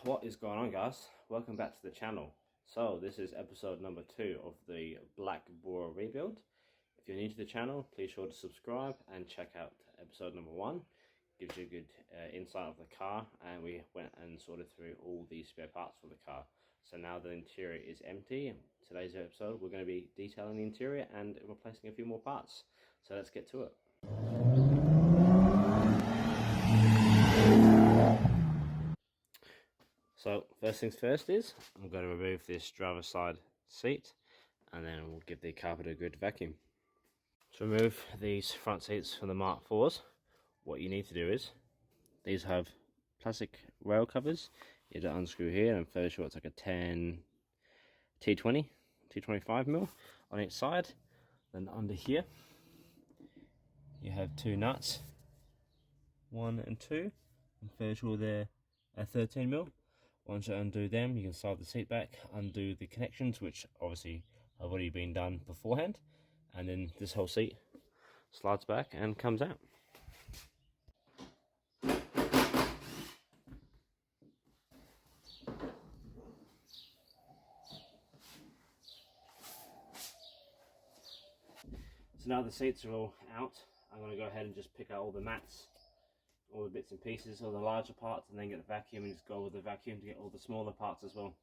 What is going on, guys? Welcome back to the channel. So this is episode number 2 of the Black Bora rebuild. If you're new to the channel, please sure to subscribe and check out episode number 1. Gives you a good insight of the car, and we went and sorted through all the spare parts for the car. So now the interior is empty. In today's episode we're going to be detailing the interior and replacing a few more parts. So let's get to it. So first things first is I'm going to remove this driver's side seat, and then we'll give the carpet a good vacuum. To remove these front seats from the Mark IVs, what you need to do is, these have plastic rail covers. You have to unscrew here, and I'm fairly sure it's like a 10 T20, T25mm on each side. Then under here, you have 2 nuts, 1 and 2. I'm fairly sure they're a 13mm. Once you undo them, you can slide the seat back, undo the connections, which obviously have already been done beforehand, and then this whole seat slides back and comes out. So now the seats are all out, I'm going to go ahead and just pick out all the mats, all the bits and pieces, all the larger parts, and then get the vacuum and just go with the vacuum to get all the smaller parts as well.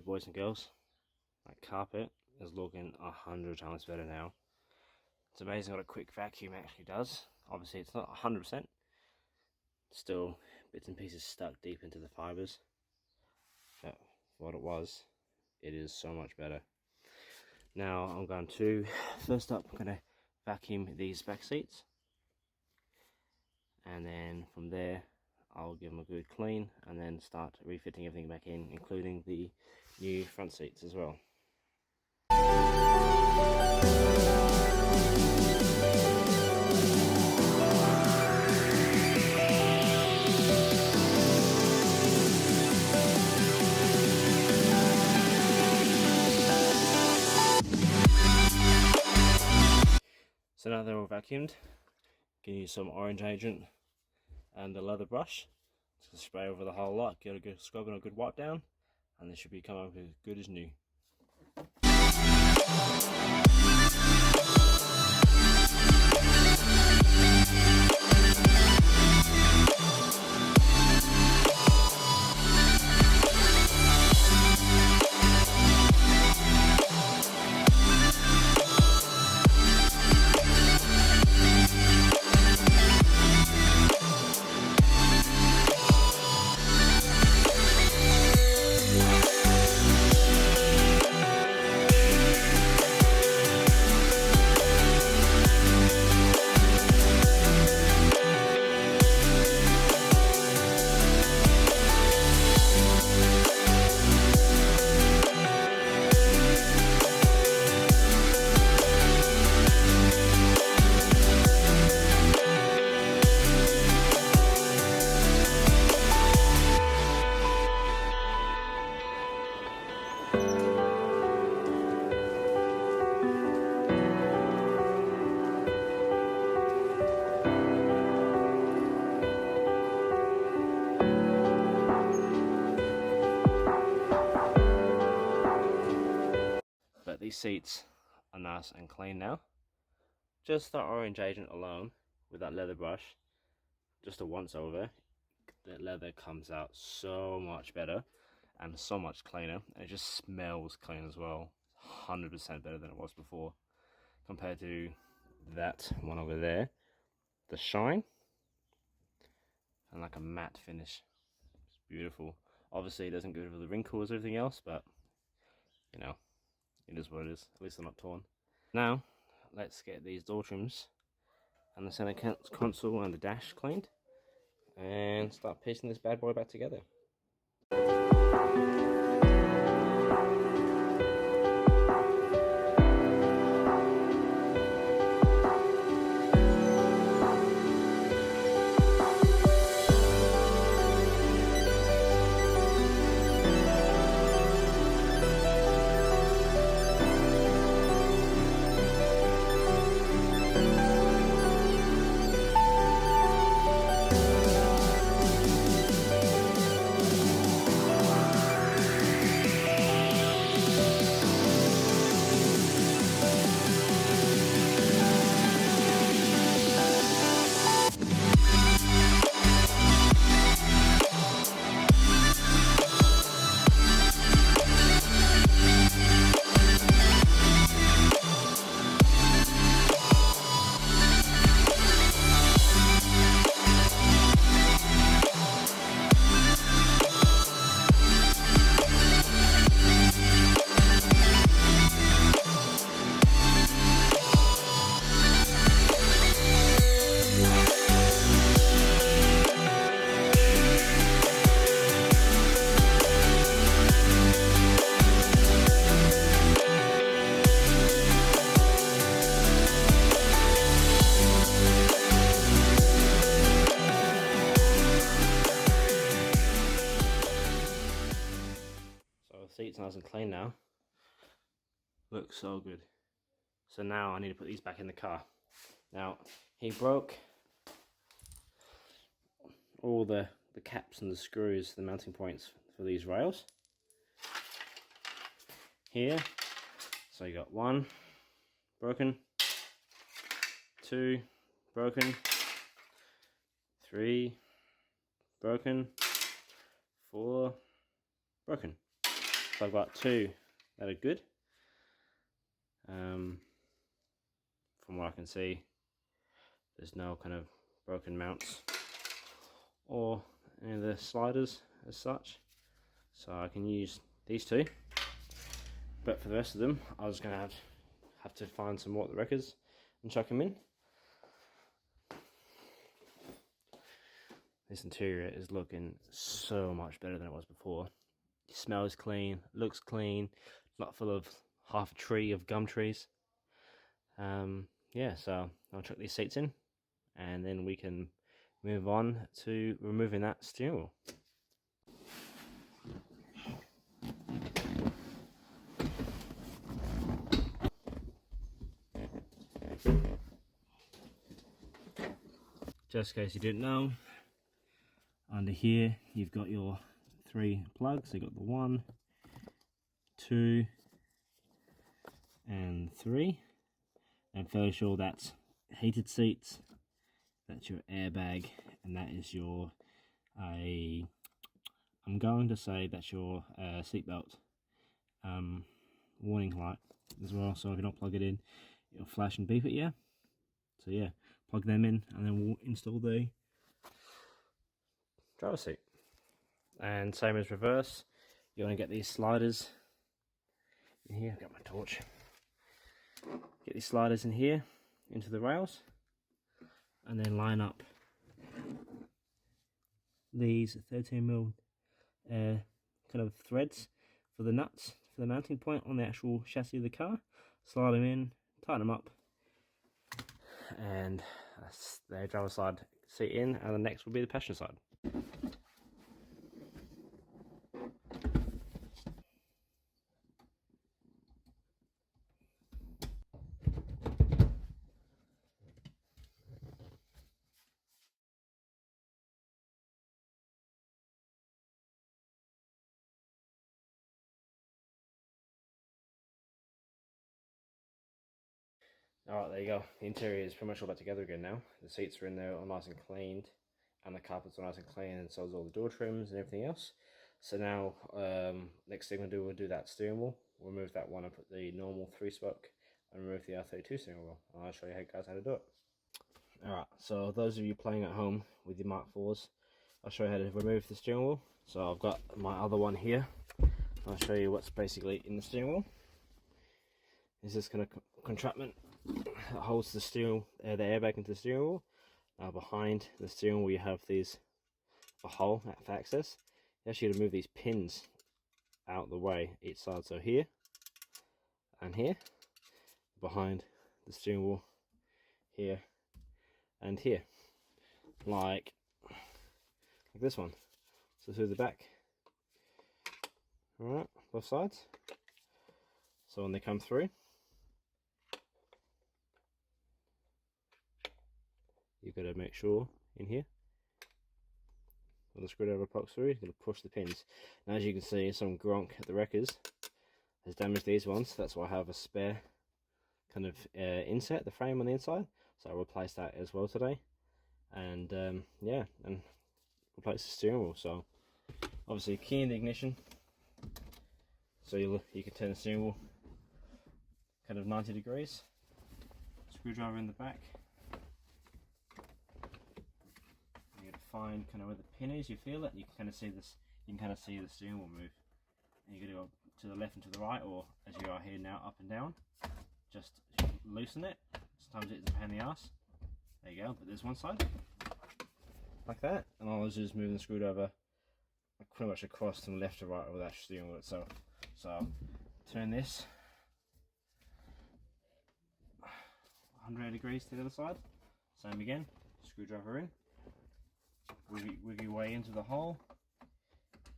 Boys and girls, that carpet is looking 100 times better now. It's amazing what a quick vacuum actually does. Obviously it's not 100%, still bits and pieces stuck deep into the fibers, but for what it was, it is so much better. Now I'm going to, first up, I'm going to vacuum these back seats, and then from there I'll give them a good clean and then start refitting everything back in, including the new front seats as well. So now they're all vacuumed, you can use some orange agent and a leather brush to spray over the whole lot, get a good scrub and a good wipe down, and they should be coming up as good as new. But these seats are nice and clean now. Just the orange agent alone with that leather brush, just a once over, the leather comes out so much better and so much cleaner, and it just smells clean as well. 100% better than it was before compared to that one over there. The shine and like a matte finish. It's beautiful. Obviously it doesn't go over the wrinkles or everything else, but you know, it is what it is. At least they're not torn. Now let's get these door trims and the center console and the dash cleaned and start piecing this bad boy back together. Seat's nice and clean now. Looks so good. So now I need to put these back in the car. Now he broke all the caps and the screws, the mounting points for these rails here. So you got 1 broken, 2 broken, 3 broken, 4 broken. So I've got 2 that are good. From what I can see, there's no kind of broken mounts or any of the sliders as such. So I can use these 2. But for the rest of them, I was going to have to find some more at the wreckers and chuck them in. This interior is looking so much better than it was before. It smells clean, looks clean, not full of half a tree of gum trees. Yeah, so I'll chuck these seats in and then we can move on to removing that steering wheel. Just in case you didn't know, under here you've got your 3 plugs. So you've got the 1, 2 and 3. I'm fairly sure that's heated seats, that's your airbag, and that is your I'm going to say that's your seatbelt warning light as well. So if you don't plug it in, it'll flash and beep at you. So yeah, plug them in and then we'll install the driver's seat. And same as reverse, you want to get these sliders in here. I've got my torch. Get these sliders in here into the rails and then line up these 13mm kind of threads for the nuts for the mounting point on the actual chassis of the car. Slide them in, tighten them up, and that's the driver's side seat in, and the next will be the passenger side. Alright, there you go. The interior is pretty much all back together again now. The seats are in there all nice and cleaned, and the carpets are nice and clean, and so is all the door trims and everything else. So now, next thing we'll do that steering wheel. We'll remove that one and put the normal 3-spoke and remove the R32 steering wheel. And I'll show you guys how to do it. Alright, so those of you playing at home with your Mark IVs, I'll show you how to remove the steering wheel. So I've got my other one here. I'll show you what's basically in the steering wheel. Is this kind of contraption that holds the the airbag into the steering wheel. Now behind the steering wheel you have a hole for access. You actually got to move these pins out the way each side. So here and here, behind the steering wheel, here and here, like this one. So through the back. Alright, both sides. So when they come through, you've got to make sure in here, when the screwdriver pokes through, you've got to push the pins. Now as you can see, some gronk at the wreckers has damaged these ones. That's why I have a spare kind of inset, the frame on the inside. So I'll replace that as well today. And yeah, and replace the steering wheel. So obviously key in the ignition. So you can turn the steering wheel kind of 90 degrees. Screwdriver in the back. You got to find kind of where the pin is. You feel it. You can kind of see this. You can kind of see the steering wheel move. And you got to go to the left and to the right, or as you are here now, up and down. Just loosen it. Sometimes it's a pain in the ass. There you go. But there's one side like that, and I'll just move the screwdriver pretty much across from left to right over that steering wheel itself. So turn this 180 degrees to the other side. Same again. Screwdriver in. Wiggle your way into the hole.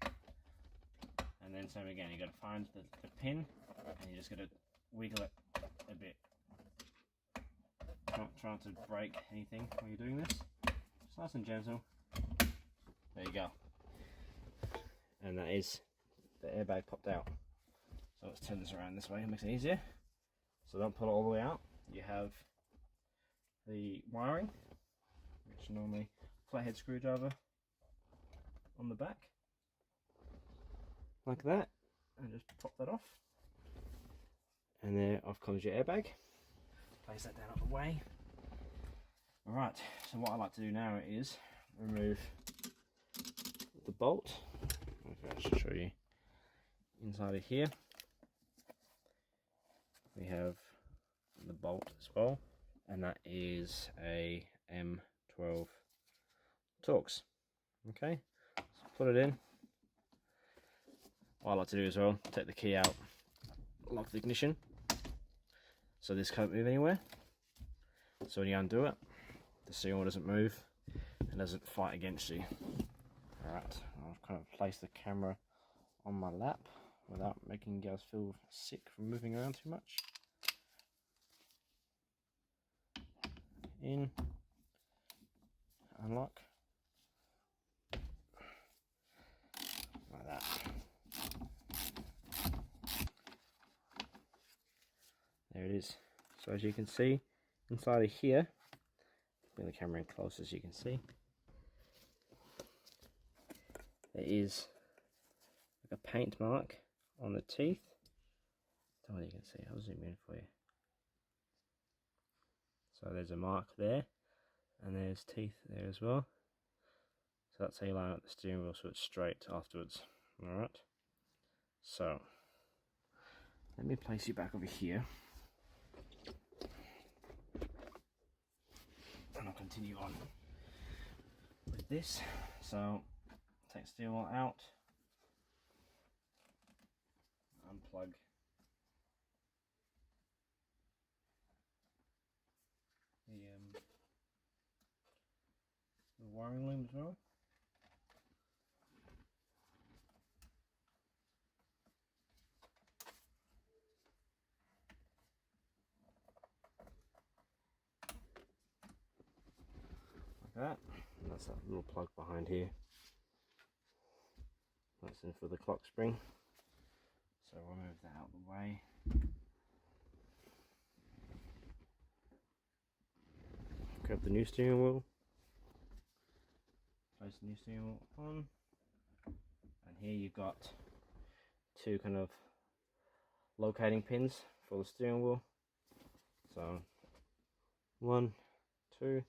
And then same again. You got to find the pin, and you just got to wiggle it a bit. Not trying to break anything when you're doing this. Just nice and gentle. There you go. And that is the airbag popped out. So let's turn this around this way, it makes it easier. So don't pull it all the way out. You have the wiring, which normally flathead screwdriver on the back, like that, and just pop that off. And there off comes your airbag. Place that down out the way. Alright, so what I like to do now is remove the bolt. I should show you inside of here. We have the bolt as well, and that is a M12 Torx. Okay, so put it in. What I like to do as well, take the key out, lock the ignition, so this can't move anywhere. So when you undo it, the steering wheel doesn't move and doesn't fight against you. Alright, I'll kind of place the camera on my lap without making you guys feel sick from moving around too much. In, unlock, like that. There it is. So as you can see, inside of here, bring the camera in close as you can see, there is like a paint mark on the teeth. Don't know what you can see, I'll zoom in for you. So there's a mark there, and there's teeth there as well. So that's how you line up the steering wheel so it's straight afterwards. Alright, so let me place you back over here, and I'll continue on with this. So take the steering wheel out, unplug the wiring loom as well. Like that. And that's that little plug behind here. That's in for the clock spring. So we'll move that out of the way. Grab the new steering wheel. Place the new steering wheel on. And here you've got two kind of locating pins for the steering wheel. So 1, 2,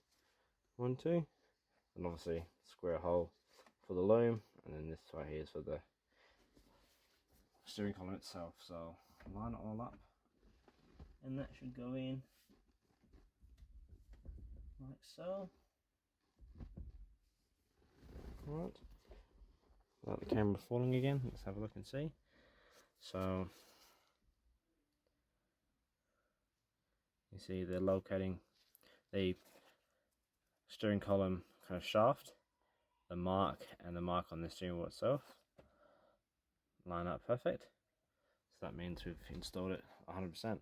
1, 2, and obviously square hole for the loom, and then this right here is for the steering column itself. So line it all up, and that should go in like so. Alright, without the camera falling again, let's have a look and see. So you see they're locating the steering column kind of shaft, the mark and the mark on the steering wheel itself line up perfect. So that means we've installed it 100%.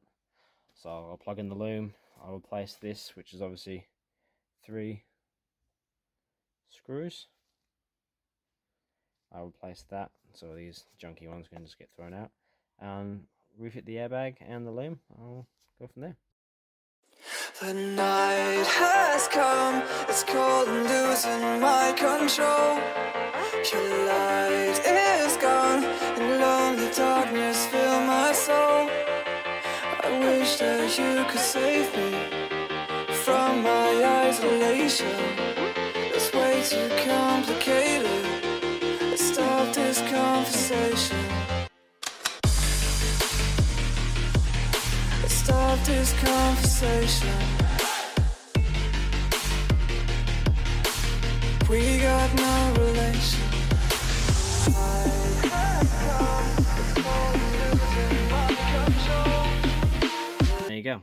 So I'll plug in the loom, I'll replace this, which is obviously 3 screws. I'll replace that, so these junky ones can just get thrown out. Refit the airbag and the loom, I'll go from there. The night has come, it's cold and losing my control. Your light is gone, and lonely darkness fill my soul. I wish that you could save me from my isolation. It's way too complicated. Let's stop this conversation. Let's stop this conversation. We got no relation. There you go.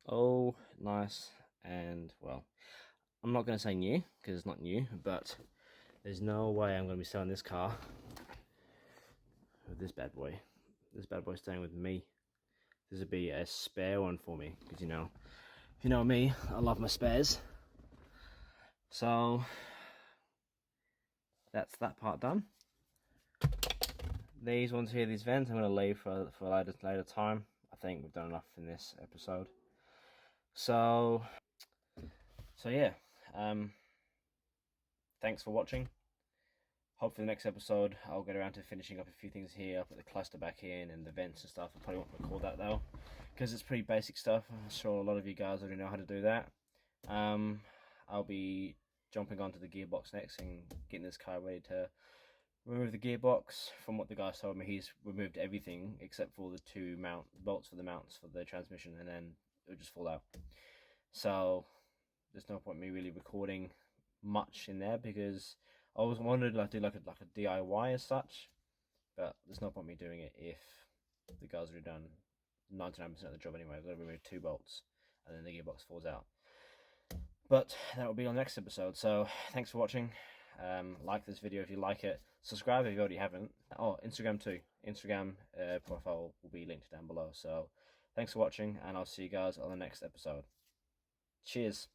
Oh, nice. And well, I'm not going to say new because it's not new, but there's no way I'm going to be selling this car with this bad boy. This bad boy's staying with me. This would be a spare one for me, because you know, if you know me, I love my spares. So that's that part done. These ones here, these vents, I'm going to leave for a later time. I think we've done enough in this episode. So yeah, thanks for watching. Hopefully the next episode I'll get around to finishing up a few things here. I'll put the cluster back in and the vents and stuff. I probably won't record that though, because it's pretty basic stuff. I'm sure a lot of you guys already know how to do that. I'll be jumping onto the gearbox next and getting this car ready to remove the gearbox. From what the guy told me, he's removed everything except for the 2 bolts for the mounts for the transmission, and then it'll just fall out. So there's no point me really recording much in there, because I always wanted to do like a DIY as such, but there's no point me doing it if the guy's already done 99% of the job anyway. I've got to remove 2 bolts and then the gearbox falls out. But that will be on the next episode. So thanks for watching. Like this video if you like it. Subscribe if you already haven't. Oh, Instagram too. Instagram profile will be linked down below. So thanks for watching, and I'll see you guys on the next episode. Cheers.